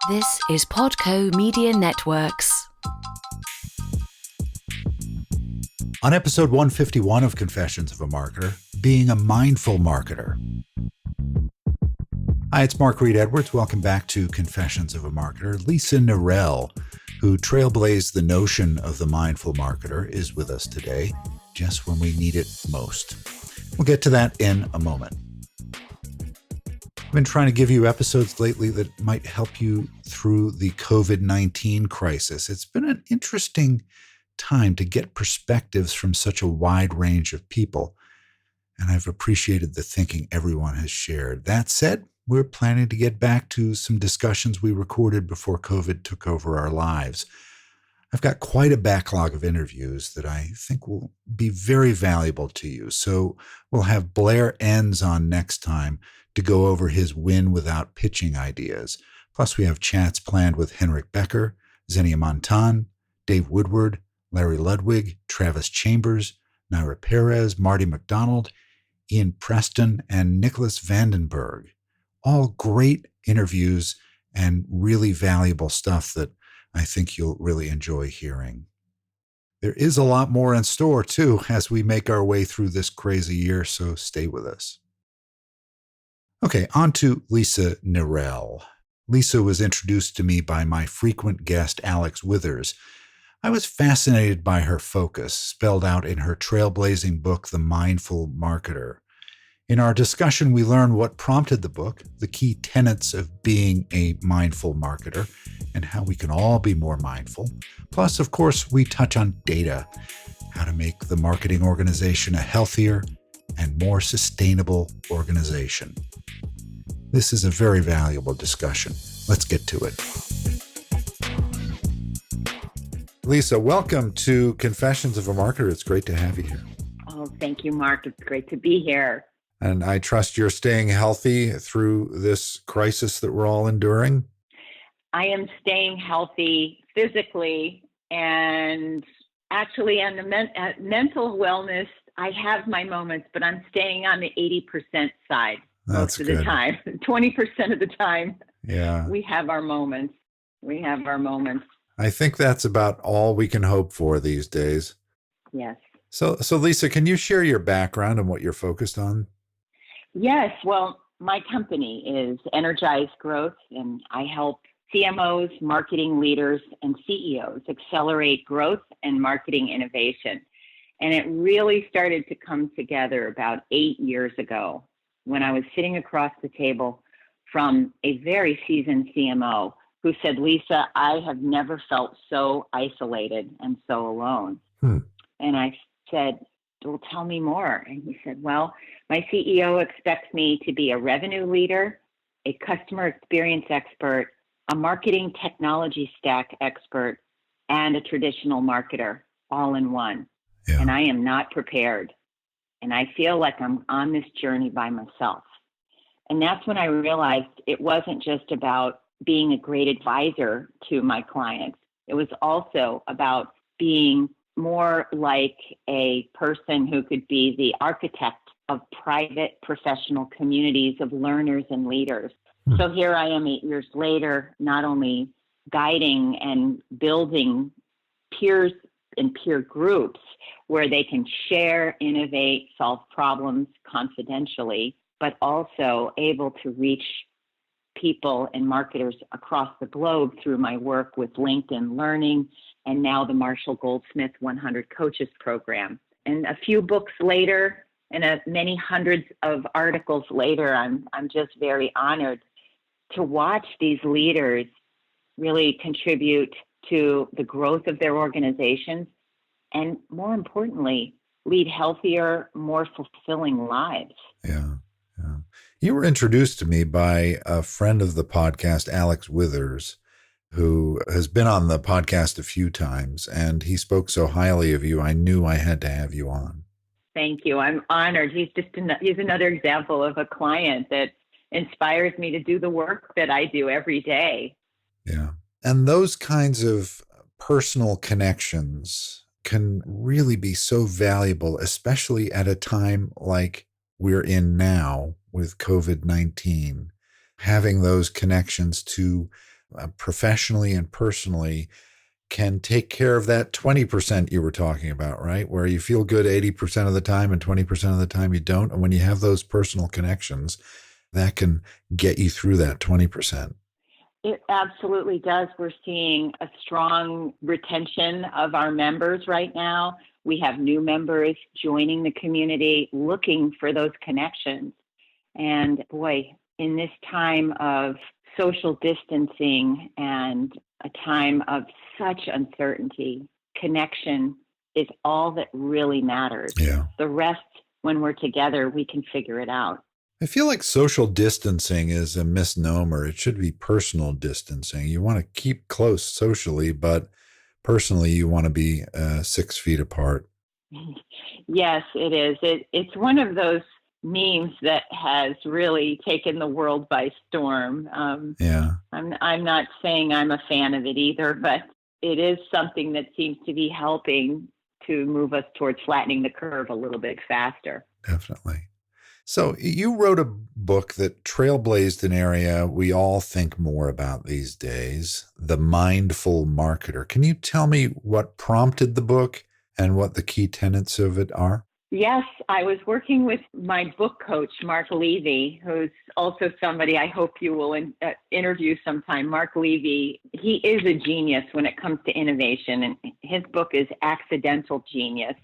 This is Podco Media Networks. On episode 151 of Confessions of a Marketer, being a mindful marketer. Hi, it's Mark Reed Edwards. Welcome back to Confessions of a Marketer. Lisa Nirell, who trailblazed the notion of the mindful marketer, is with us today, just when we need it most. We'll get to that in a moment. I've been trying to give you episodes lately that might help you through the COVID-19 crisis. It's been an interesting time to get perspectives from such a wide range of people, and I've appreciated the thinking everyone has shared. That said, we're planning to get back to some discussions we recorded before COVID took over our lives. I've got quite a backlog of interviews that I think will be very valuable to you. So we'll have Blair Enns on next time to go over his win without pitching ideas. Plus, we have chats planned with Henrik Becker, Xenia Montan, Dave Woodward, Larry Ludwig, Travis Chambers, Naira Perez, Marty McDonald, Ian Preston, and Nicholas Vandenberg. All great interviews and really valuable stuff that I think you'll really enjoy hearing. There is a lot more in store, too, as we make our way through this crazy year, so stay with us. Okay, on to Lisa Nirell. Lisa was introduced to me by my frequent guest, Alex Withers. I was fascinated by her focus, spelled out in her trailblazing book, The Mindful Marketer. In our discussion, we learned what prompted the book, the key tenets of being a mindful marketer, and how we can all be more mindful. Plus, of course, we touch on data, how to make the marketing organization a healthier and more sustainable organization. This is a very valuable discussion. Let's get to it. Lisa, welcome to Confessions of a Marketer. It's great to have you here. Oh, thank you, Mark. It's great to be here. And I trust you're staying healthy through this crisis that we're all enduring. I am staying healthy physically, and actually on the mental wellness, I have my moments, but I'm staying on the 80% side most of the time. 20% of the time, we have our moments. I think that's about all we can hope for these days. Yes. So Lisa, can you share your background and what you're focused on? Yes. Well, my company is Energize Growth, and I help CMOs, marketing leaders, and CEOs accelerate growth and marketing innovation. And it really started to come together about 8 years ago when I was sitting across the table from a very seasoned CMO who said, Lisa, I have never felt so isolated and so alone. And I said, well, tell me more. And he said, well, my CEO expects me to be a revenue leader, a customer experience expert, a marketing technology stack expert, and a traditional marketer all in one. Yeah. And I am not prepared. And I feel like I'm on this journey by myself. And that's when I realized it wasn't just about being a great advisor to my clients. It was also about being more like a person who could be the architect of private professional communities of learners and leaders. So here I am 8 years later, not only guiding and building peers and peer groups where they can share, innovate, solve problems confidentially, but also able to reach people and marketers across the globe through my work with LinkedIn Learning and now the Marshall Goldsmith 100 Coaches Program. And a few books later and many hundreds of articles later, I'm just very honored to watch these leaders really contribute to the growth of their organizations and, more importantly, lead healthier, more fulfilling lives. Yeah. You were introduced to me by a friend of the podcast, Alex Withers, who has been on the podcast a few times, and he spoke so highly of you, I knew I had to have you on. Thank you. I'm honored. He's another example of a client that inspires me to do the work that I do every day. Yeah. And those kinds of personal connections can really be so valuable, especially at a time like we're in now with COVID-19. Having those connections to professionally and personally can take care of that 20% you were talking about, right? Where you feel good 80% of the time and 20% of the time you don't. And when you have those personal connections, that can get you through that 20%. It absolutely does. We're seeing a strong retention of our members right now. We have new members joining the community, looking for those connections. And boy, in this time of social distancing and a time of such uncertainty, connection is all that really matters. Yeah. The rest, when we're together, we can figure it out. I feel like social distancing is a misnomer. It should be personal distancing. You want to keep close socially, but personally, you want to be 6 feet apart. Yes, it is. It's one of those memes that has really taken the world by storm. Yeah. I'm not saying I'm a fan of it either, but it is something that seems to be helping to move us towards flattening the curve a little bit faster. Definitely. So you wrote a book that trailblazed an area we all think more about these days, The Mindful Marketer. Can you tell me what prompted the book and what the key tenets of it are? Yes, I was working with my book coach, Mark Levy, who's also somebody I hope you will interview sometime. Mark Levy, he is a genius when it comes to innovation, and his book is Accidental Genius.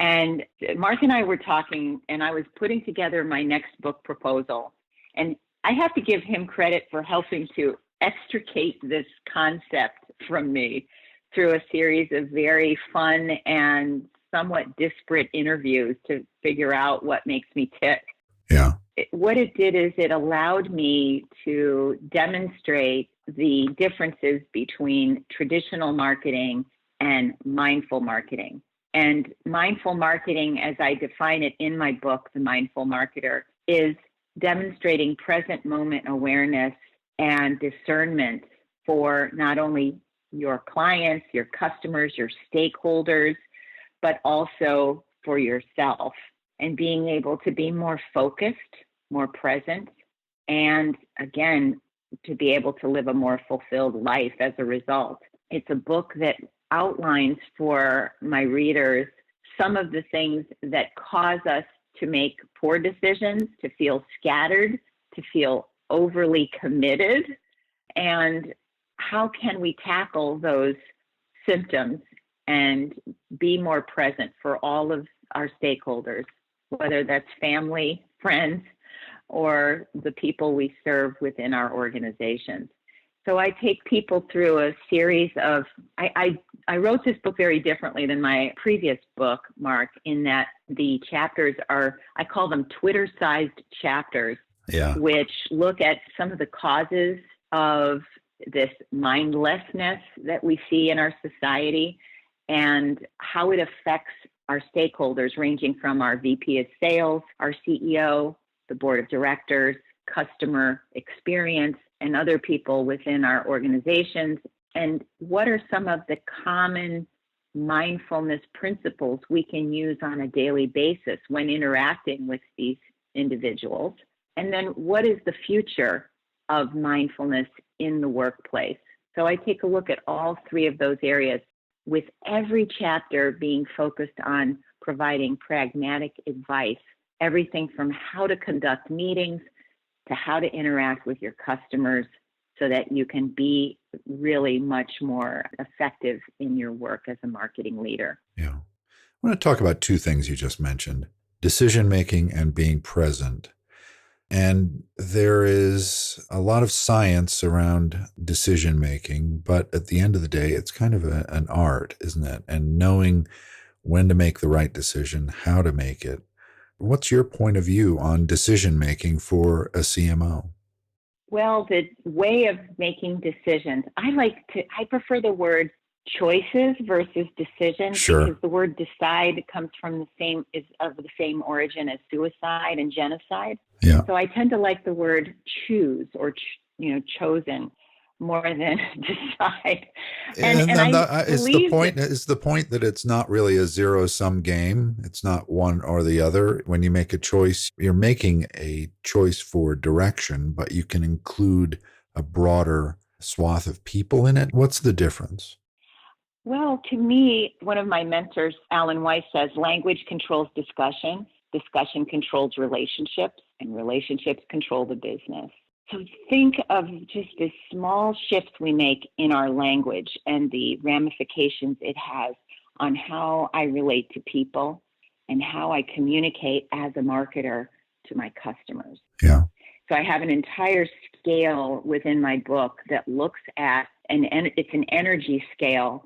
And Mark and I were talking, and I was putting together my next book proposal. And I have to give him credit for helping to extricate this concept from me through a series of very fun and somewhat disparate interviews to figure out what makes me tick. Yeah. What it did is it allowed me to demonstrate the differences between traditional marketing and mindful marketing. And mindful marketing, as I define it in my book, The Mindful Marketer, is demonstrating present moment awareness and discernment for not only your clients, your customers, your stakeholders, but also for yourself, and being able to be more focused, more present, and again, to be able to live a more fulfilled life as a result. It's a book that outlines for my readers some of the things that cause us to make poor decisions, to feel scattered, to feel overly committed, and how can we tackle those symptoms and be more present for all of our stakeholders, whether that's family, friends, or the people we serve within our organizations. So I take people through a series of, I wrote this book very differently than my previous book, Mark, in that the chapters are, I call them Twitter-sized chapters, which look at some of the causes of this mindlessness that we see in our society and how it affects our stakeholders, ranging from our VP of sales, our CEO, the board of directors, customer experience, and other people within our organizations. And what are some of the common mindfulness principles we can use on a daily basis when interacting with these individuals? And then what is the future of mindfulness in the workplace? So I take a look at all three of those areas, with every chapter being focused on providing pragmatic advice, everything from how to conduct meetings to how to interact with your customers so that you can be really much more effective in your work as a marketing leader. Yeah. I want to talk about two things you just mentioned, decision-making and being present. And there is a lot of science around decision-making, but at the end of the day, it's kind of an art, isn't it? And knowing when to make the right decision, how to make it. What's your point of view on decision-making for a CMO? Well, the way of making decisions, I prefer the word choices versus decisions, Sure. because the word decide comes from is of the same origin as suicide and genocide. Yeah. So I tend to like the word choose or chosen more than decide. Is the point that it's not really a zero-sum game? It's not one or the other. When you make a choice, you're making a choice for direction, but you can include a broader swath of people in it? What's the difference? Well, to me, one of my mentors, Alan Weiss, says language controls discussion, discussion controls relationships, and relationships control the business. So think of just this small shift we make in our language and the ramifications it has on how I relate to people and how I communicate as a marketer to my customers. Yeah. So I have an entire scale within my book that looks at, and it's an energy scale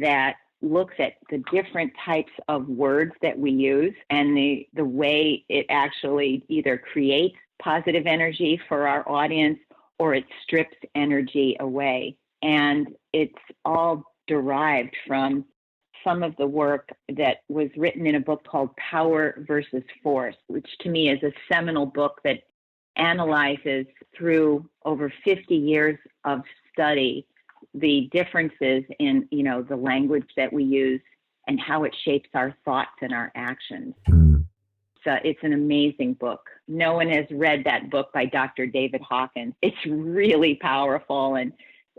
that looks at the different types of words that we use and the way it actually either creates positive energy for our audience or it strips energy away. And it's all derived from some of the work that was written in a book called Power versus Force, which to me is a seminal book that analyzes through over 50 years of study the differences in, the language that we use and how it shapes our thoughts and our actions. So it's an amazing book. No one has read that book by Dr. David Hawkins. It's really powerful. And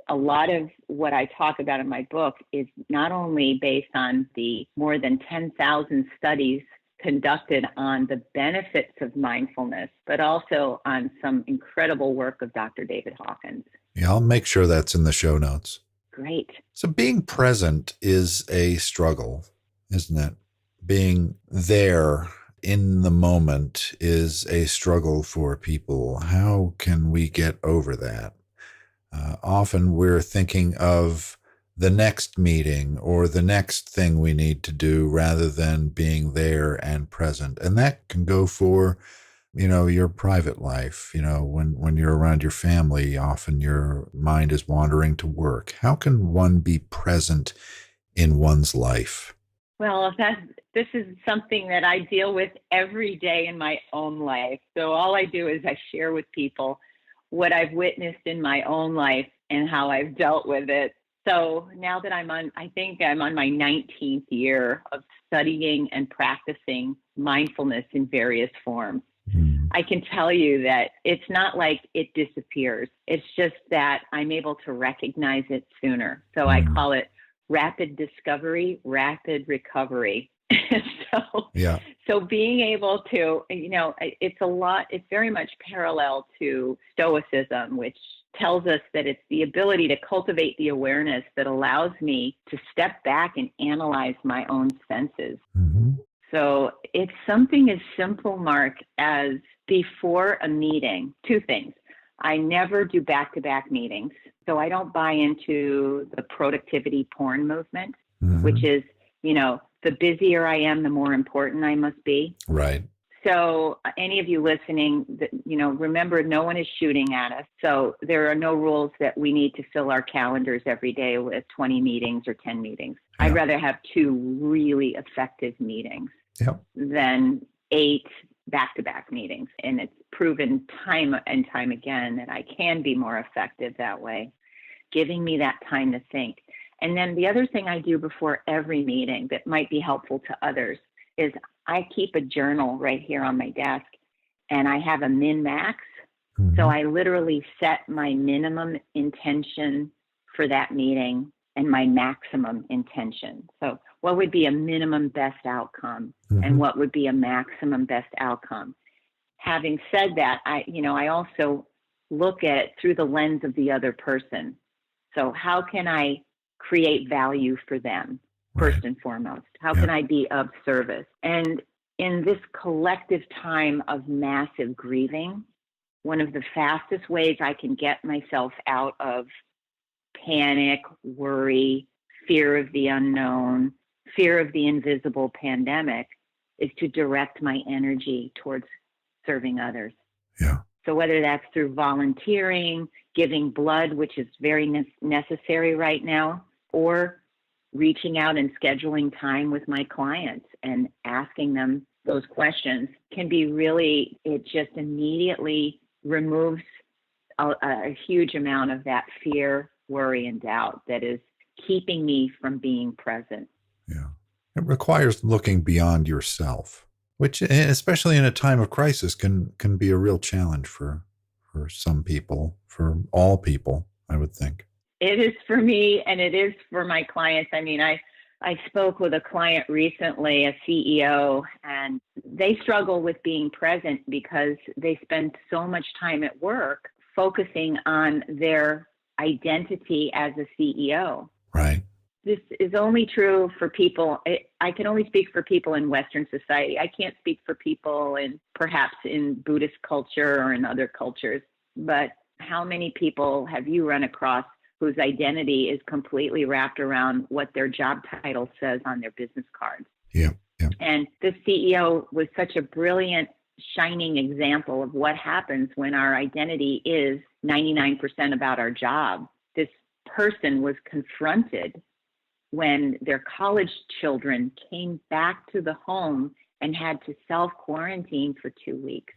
a lot of what I talk about in my book is not only based on the more than 10,000 studies conducted on the benefits of mindfulness, but also on some incredible work of Dr. David Hawkins. Yeah, I'll make sure that's in the show notes. Great. So being present is a struggle, isn't it? Being there in the moment is a struggle for people. How can we get over that? Often we're thinking of the next meeting or the next thing we need to do rather than being there and present. And that can go for, your private life. When you're around your family, often your mind is wandering to work. How can one be present in one's life? Well, this is something that I deal with every day in my own life. So all I do is I share with people what I've witnessed in my own life and how I've dealt with it. So now that I think I'm on my 19th year of studying and practicing mindfulness in various forms. I can tell you that it's not like it disappears. It's just that I'm able to recognize it sooner. So I call it rapid discovery, rapid recovery. So being able to, it's very much parallel to Stoicism, which tells us that it's the ability to cultivate the awareness that allows me to step back and analyze my own senses. So it's something as simple, Mark, as before a meeting, two things. I never do back-to-back meetings. So I don't buy into the productivity porn movement, which is, the busier I am, the more important I must be. Right. So any of you listening, remember, no one is shooting at us. So there are no rules that we need to fill our calendars every day with 20 meetings or 10 meetings. Yeah. I'd rather have 2 really effective meetings than 8 back-to-back meetings. And it's proven time and time again that I can be more effective that way, giving me that time to think. And then the other thing I do before every meeting that might be helpful to others is I keep a journal right here on my desk, and I have a min-max. So I literally set my minimum intention for that meeting and my maximum intention. So what would be a minimum best outcome and what would be a maximum best outcome? Having said that, I also look at it through the lens of the other person. So how can I create value for them? First and foremost, how can I be of service? And in this collective time of massive grieving, one of the fastest ways I can get myself out of panic, worry, fear of the unknown, fear of the invisible pandemic is to direct my energy towards serving others. Yeah. So whether that's through volunteering, giving blood, which is very necessary right now, or reaching out and scheduling time with my clients and asking them those questions can be really, it just immediately removes a huge amount of that fear, worry, and doubt that is keeping me from being present. Yeah. It requires looking beyond yourself, which, especially in a time of crisis, can be a real challenge for some people, for all people. I would think. It is for me and it is for my clients. I mean, I spoke with a client recently, a CEO, and they struggle with being present because they spend so much time at work focusing on their identity as a CEO. Right. This is only true for people. I can only speak for people in Western society. I can't speak for people perhaps in Buddhist culture or in other cultures. But how many people have you run across whose identity is completely wrapped around what their job title says on their business cards? Yeah. Yeah. And the CEO was such a brilliant, shining example of what happens when our identity is 99% about our job. This person was confronted when their college children came back to the home and had to self-quarantine for 2 weeks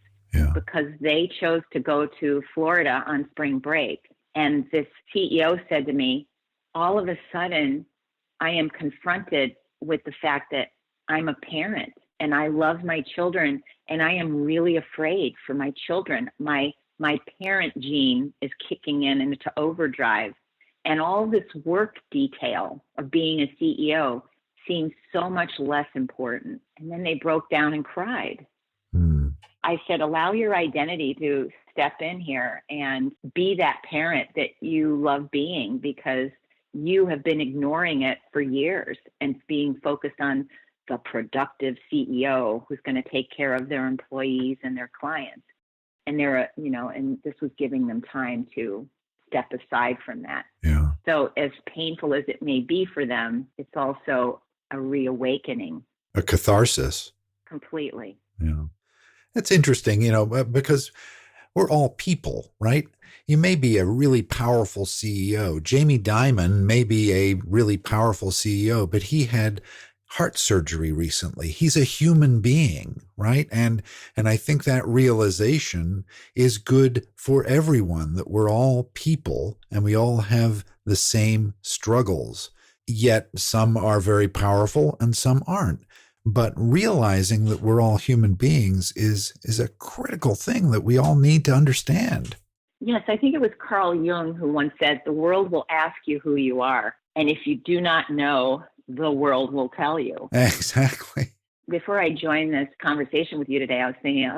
because they chose to go to Florida on spring break. And this CEO said to me, all of a sudden, I am confronted with the fact that I'm a parent and I love my children and I am really afraid for my children. My parent gene is kicking in into overdrive. And all this work detail of being a CEO seems so much less important. And then they broke down and cried. I said, allow your identity to step in here and be that parent that you love being, because you have been ignoring it for years and being focused on the productive CEO who's going to take care of their employees and their clients. And and this was giving them time to step aside from that. Yeah. So as painful as it may be for them, it's also a reawakening. A catharsis. Completely. Yeah. That's interesting, because we're all people, right? You may be a really powerful CEO. Jamie Dimon may be a really powerful CEO, but he had heart surgery recently. He's a human being, right? And I think that realization is good for everyone, that we're all people and we all have the same struggles. Yet some are very powerful and some aren't. But realizing that we're all human beings is a critical thing that we all need to understand. Yes, I think it was Carl Jung who once said, the world will ask you who you are. And if you do not know, the world will tell you. Exactly. Before I joined this conversation with you today, I was thinking,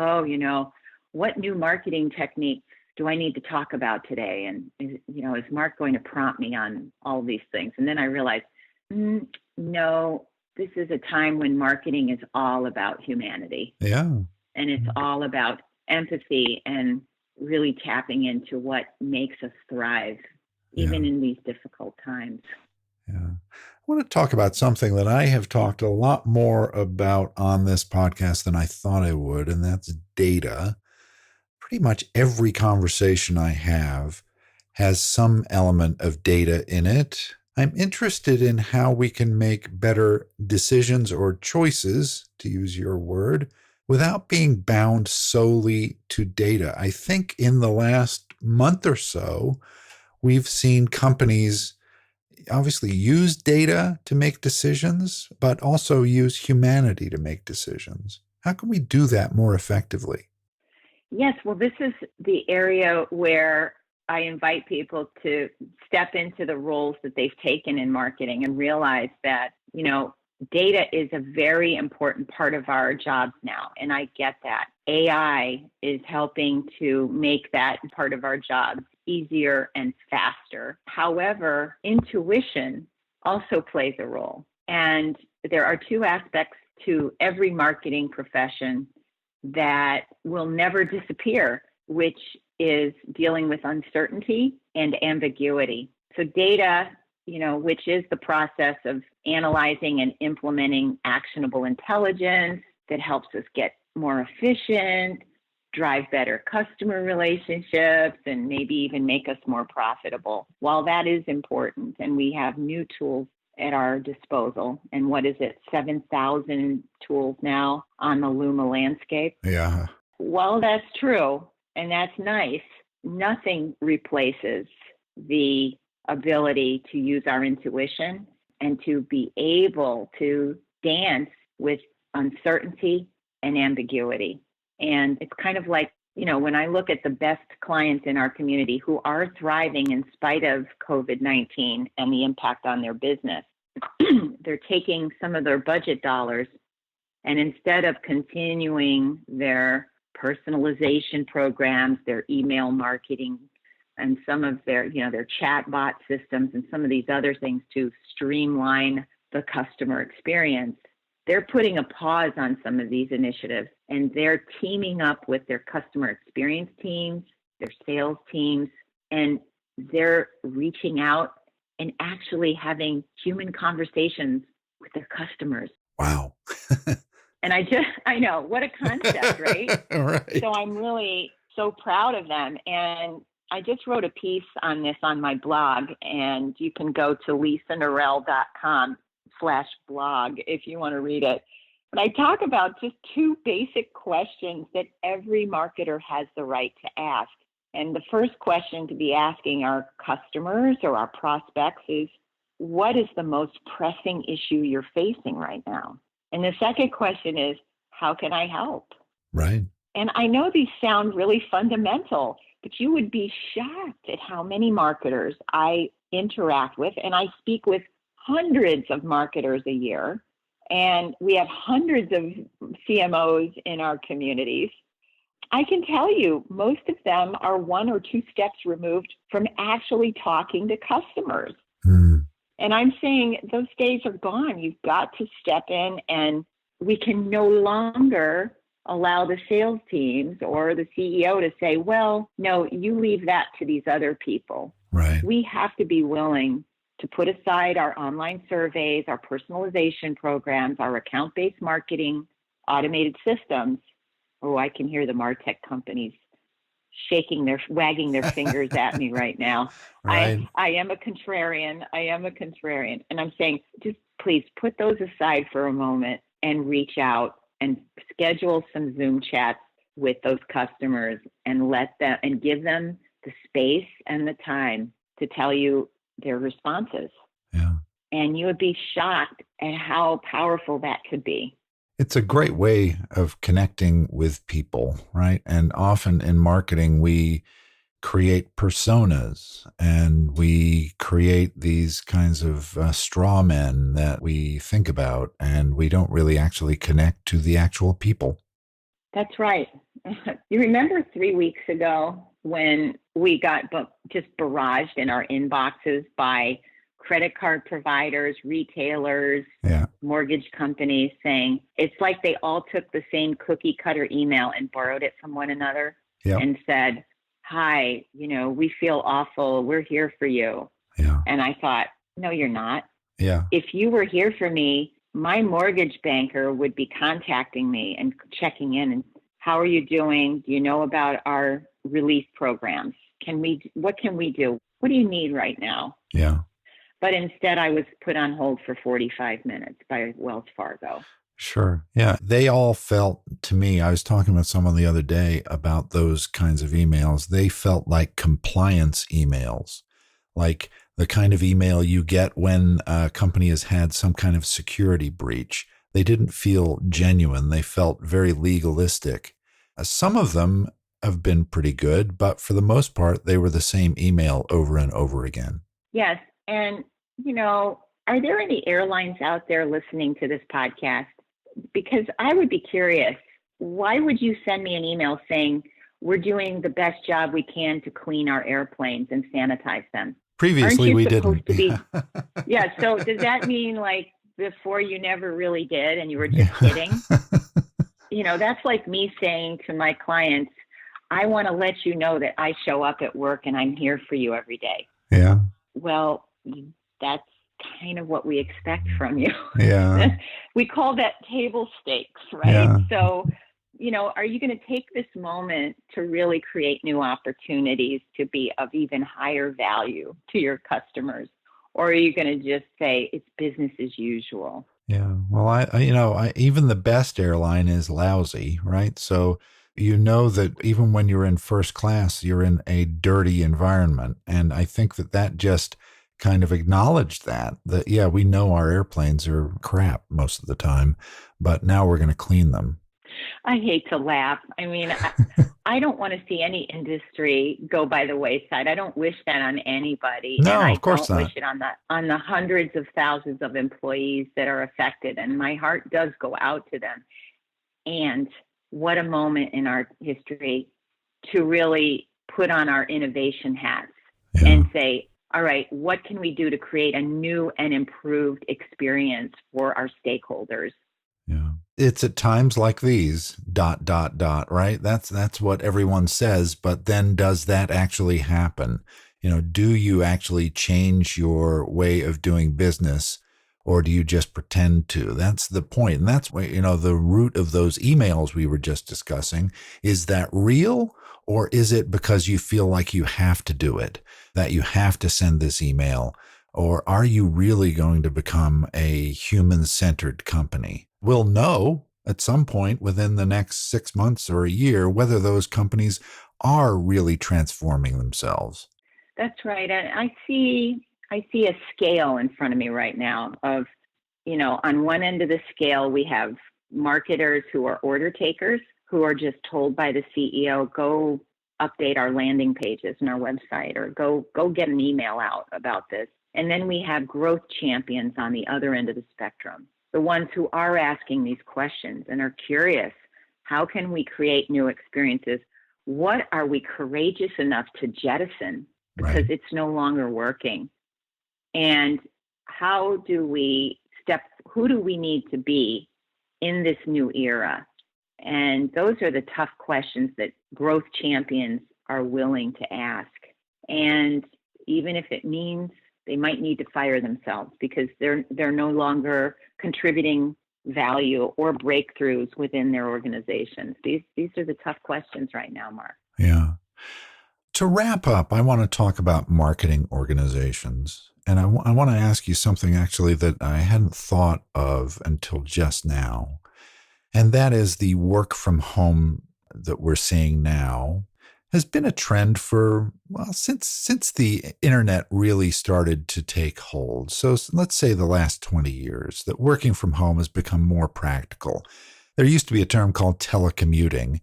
what new marketing technique do I need to talk about today? And, is Mark going to prompt me on all these things? And then I realized, no, this is a time when marketing is all about humanity. Yeah. And it's all about empathy and really tapping into what makes us thrive, even in these difficult times. Yeah. I want to talk about something that I have talked a lot more about on this podcast than I thought I would, and that's data. Pretty much every conversation I have has some element of data in it. I'm interested in how we can make better decisions or choices, to use your word, without being bound solely to data. I think in the last month or so, we've seen companies obviously use data to make decisions, but also use humanity to make decisions. How can we do that more effectively? Yes, well, this is the area where I invite people to step into the roles that they've taken in marketing and realize that, data is a very important part of our jobs now. And I get that. AI is helping to make that part of our jobs easier and faster. However, intuition also plays a role. And there are two aspects to every marketing profession that will never disappear, which is dealing with uncertainty and ambiguity. So data, which is the process of analyzing and implementing actionable intelligence that helps us get more efficient, drive better customer relationships, and maybe even make us more profitable. While that is important, and we have new tools at our disposal, and 7,000 tools now on the Luma landscape. Yeah. While that's true, and that's nice, nothing replaces the ability to use our intuition and to be able to dance with uncertainty and ambiguity. And it's kind of like when I look at the best clients in our community who are thriving in spite of COVID-19 and the impact on their business, they're taking some of their budget dollars, and instead of continuing their personalization programs, their email marketing, and some of their chatbot systems and some of these other things to streamline the customer experience, they're putting a pause on some of these initiatives, and they're teaming up with their customer experience teams, their sales teams, and they're reaching out and actually having human conversations with their customers. Wow. And I know, what a concept, right? Right. So I'm really so proud of them. And I just wrote a piece on this on my blog, and you can go to lisanirell.com/blog if you want to read it. But I talk about just two basic questions that every marketer has the right to ask. And the first question to be asking our customers or our prospects is, what is the most pressing issue you're facing right now? And the second question is, how can I help? Right. And I know these sound really fundamental, but you would be shocked at how many marketers I interact with. And I speak with hundreds of marketers a year. And we have hundreds of CMOs in our communities. I can tell you, most of them are one or two steps removed from actually talking to customers. And I'm saying those days are gone. You've got to step in, and we can no longer allow the sales teams or the CEO to say, well, no, you leave that to these other people. Right. We have to be willing to put aside our online surveys, our personalization programs, our account-based marketing, automated systems. Oh, I can hear the MarTech companies wagging their fingers at me right now. Right. I am a contrarian. And I'm saying, just please put those aside for a moment and reach out and schedule some Zoom chats with those customers and give them the space and the time to tell you their responses. Yeah. And you would be shocked at how powerful that could be. It's a great way of connecting with people, right? And often in marketing, we create personas and we create these kinds of straw men that we think about, and we don't really actually connect to the actual people. That's right. You remember 3 weeks ago when we got just barraged in our inboxes by credit card providers, retailers, mortgage companies saying it's like they all took the same cookie cutter email and borrowed it from one another and said, hi, we feel awful. We're here for you. Yeah. And I thought, no, you're not. Yeah. If you were here for me, my mortgage banker would be contacting me and checking in. And how are you doing? Do you know about our relief programs? What can we do? What do you need right now? Yeah. But instead, I was put on hold for 45 minutes by Wells Fargo. Sure. Yeah. They all felt, to me, I was talking with someone the other day about those kinds of emails. They felt like compliance emails, like the kind of email you get when a company has had some kind of security breach. They didn't feel genuine. They felt very legalistic. Some of them have been pretty good, but for the most part, they were the same email over and over again. Yes. And, are there any airlines out there listening to this podcast? Because I would be curious, why would you send me an email saying we're doing the best job we can to clean our airplanes and sanitize them? Previously, we didn't. Yeah. So does that mean like before you never really did and you were just kidding? That's like me saying to my clients, I want to let you know that I show up at work and I'm here for you every day. Yeah. Well, that's kind of what we expect from you. Yeah. We call that table stakes, right? Yeah. So, are you going to take this moment to really create new opportunities to be of even higher value to your customers? Or are you going to just say it's business as usual? Yeah. Well, I even the best airline is lousy, right? So that even when you're in first class, you're in a dirty environment. And I think that just kind of acknowledged that, yeah, we know our airplanes are crap most of the time, but now we're going to clean them. I hate to laugh. I mean, I don't want to see any industry go by the wayside. I don't wish that on anybody, and No, I of course don't wish not. it on the hundreds of thousands of employees that are affected. And my heart does go out to them. And what a moment in our history to really put on our innovation hats Yeah. and say, all right, what can we do to create a new and improved experience for our stakeholders? Yeah. It's at times like these, dot, dot, dot, right? That's what everyone says, but then does that actually happen? Do you actually change your way of doing business, or do you just pretend to? That's the point. And that's why, the root of those emails we were just discussing, is that real, or is it because you feel like you have to do it, that you have to send this email? Or are you really going to become a human-centered company? We'll know at some point within the next 6 months or a year whether those companies are really transforming themselves. That's right. And I see a scale in front of me right now of, on one end of the scale, we have marketers who are order takers, who are just told by the CEO, go update our landing pages and our website, or go get an email out about this. And then we have growth champions on the other end of the spectrum, the ones who are asking these questions and are curious. How can we create new experiences? What are we courageous enough to jettison because Right. it's no longer working? And who do we need to be in this new era? And those are the tough questions that growth champions are willing to ask. And even if it means they might need to fire themselves because they're no longer contributing value or breakthroughs within their organizations. These are the tough questions right now, Mark. Yeah. To wrap up, I want to talk about marketing organizations. And I want to ask you something actually that I hadn't thought of until just now. And that is the work from home that we're seeing now has been a trend for, well, since the internet really started to take hold. So let's say the last 20 years, that working from home has become more practical. There used to be a term called telecommuting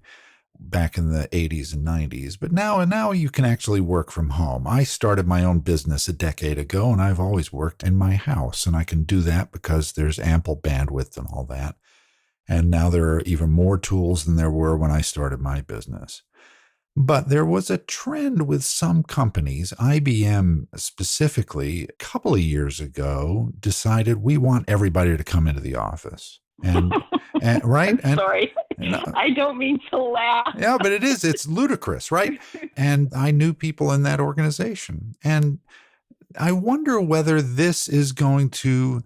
back in the 80s and 90s, but now you can actually work from home. I started my own business a decade ago, and I've always worked in my house, and I can do that because there's ample bandwidth and all that. And now there are even more tools than there were when I started my business. But there was a trend with some companies, IBM specifically, a couple of years ago, decided we want everybody to come into the office. And right? I'm sorry. And, I don't mean to laugh. yeah, but it's ludicrous, right? And I knew people in that organization. And I wonder whether this is going to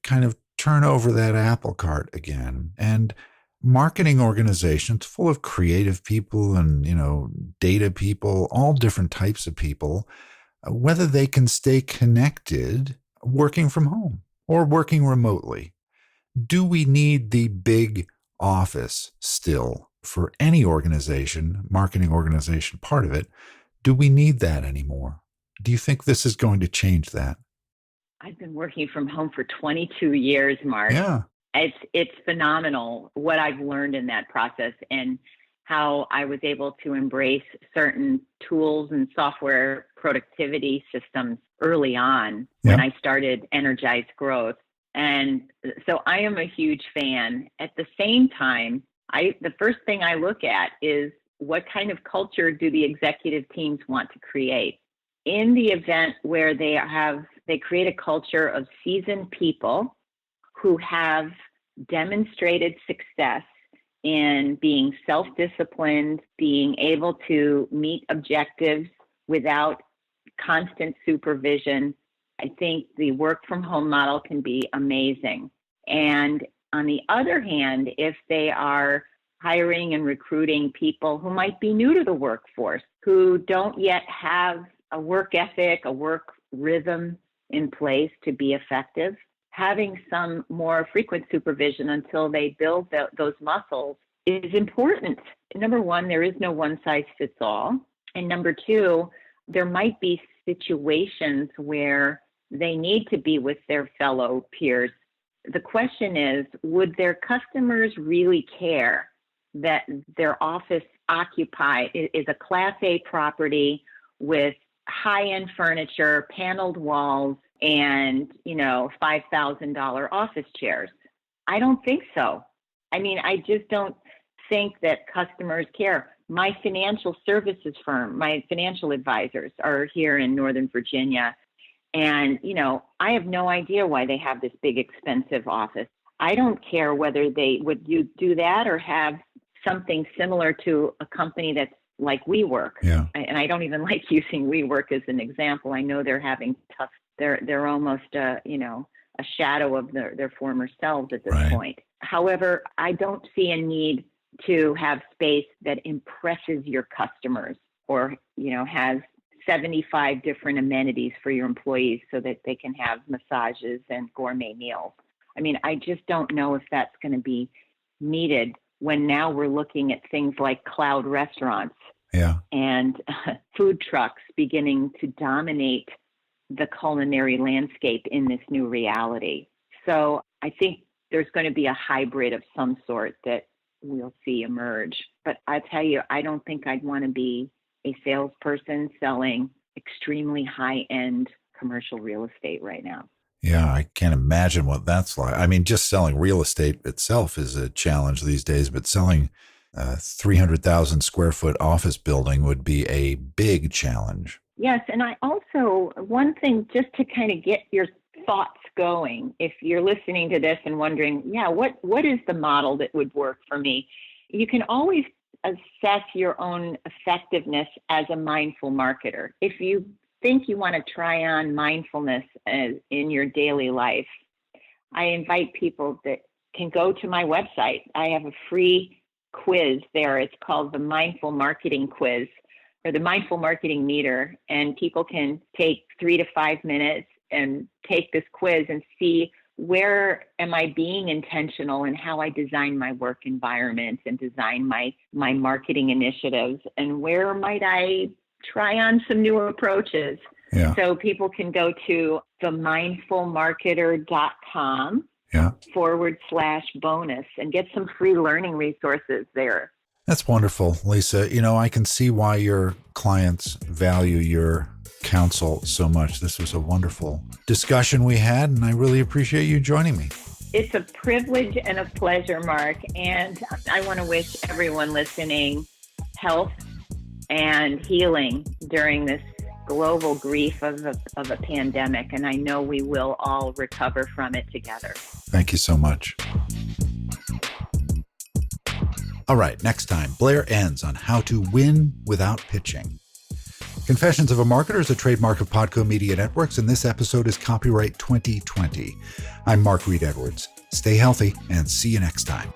kind of turn over that apple cart again. And marketing organizations full of creative people and, data people, all different types of people, whether they can stay connected working from home or working remotely. Do we need the big office still for any organization, marketing organization, part of it? Do we need that anymore? Do you think this is going to change that? I've been working from home for 22 years, Mark. Yeah. It's phenomenal what I've learned in that process and how I was able to embrace certain tools and software productivity systems early on when I started Energized Growth. And so I am a huge fan. At the same time, the first thing I look at is what kind of culture do the executive teams want to create? In the event where they create a culture of seasoned people who have demonstrated success in being self-disciplined, being able to meet objectives without constant supervision, I think the work from home model can be amazing. And on the other hand, if they are hiring and recruiting people who might be new to the workforce, who don't yet have a work ethic, a work rhythm in place to be effective, having some more frequent supervision until they build those muscles is important. Number one, there is no one size fits all. And number two, there might be situations where they need to be with their fellow peers. The question is, would their customers really care that their office is a Class A property with high-end furniture, paneled walls, and, $5,000 office chairs. I don't think so. I mean, I just don't think that customers care. My financial services firm, my financial advisors are here in Northern Virginia. And, I have no idea why they have this big, expensive office. I don't care whether would you do that or have something similar to a company that's like WeWork. Yeah. And I don't even like using WeWork as an example. I know they're having tough, they're almost, a shadow of their former selves at this point. However, I don't see a need to have space that impresses your customers or, has 75 different amenities for your employees so that they can have massages and gourmet meals. I mean, I just don't know if that's going to be needed when now we're looking at things like cloud restaurants and food trucks beginning to dominate the culinary landscape in this new reality. So I think there's going to be a hybrid of some sort that we'll see emerge. But I tell you, I don't think I'd want to be a salesperson selling extremely high-end commercial real estate right now. Yeah, I can't imagine what that's like. I mean, just selling real estate itself is a challenge these days, but selling a 300,000 square foot office building would be a big challenge. Yes, and I also, one thing just to kind of get your thoughts going, if you're listening to this and wondering, what is the model that would work for me? You can always assess your own effectiveness as a mindful marketer. If you think you want to try on mindfulness in your daily life, I invite people that can go to my website. I have a free quiz there. It's called the Mindful Marketing Quiz or the Mindful Marketing Meter. And people can take 3 to 5 minutes and take this quiz and see where am I being intentional in how I design my work environment and design my marketing initiatives, and where might I try on some new approaches. Yeah. So people can go to themindfulmarketer.com /bonus and get some free learning resources there. That's wonderful, Lisa. I can see why your clients value your counsel so much. This was a wonderful discussion we had, and I really appreciate you joining me. It's a privilege and a pleasure, Mark. And I want to wish everyone listening health and healing during this global grief of a pandemic. And I know we will all recover from it together. Thank you so much. All right, next time, Blair ends on how to win without pitching. Confessions of a Marketer is a trademark of Podco Media Networks, and this episode is copyright 2020. I'm Mark Reed Edwards. Stay healthy and see you next time.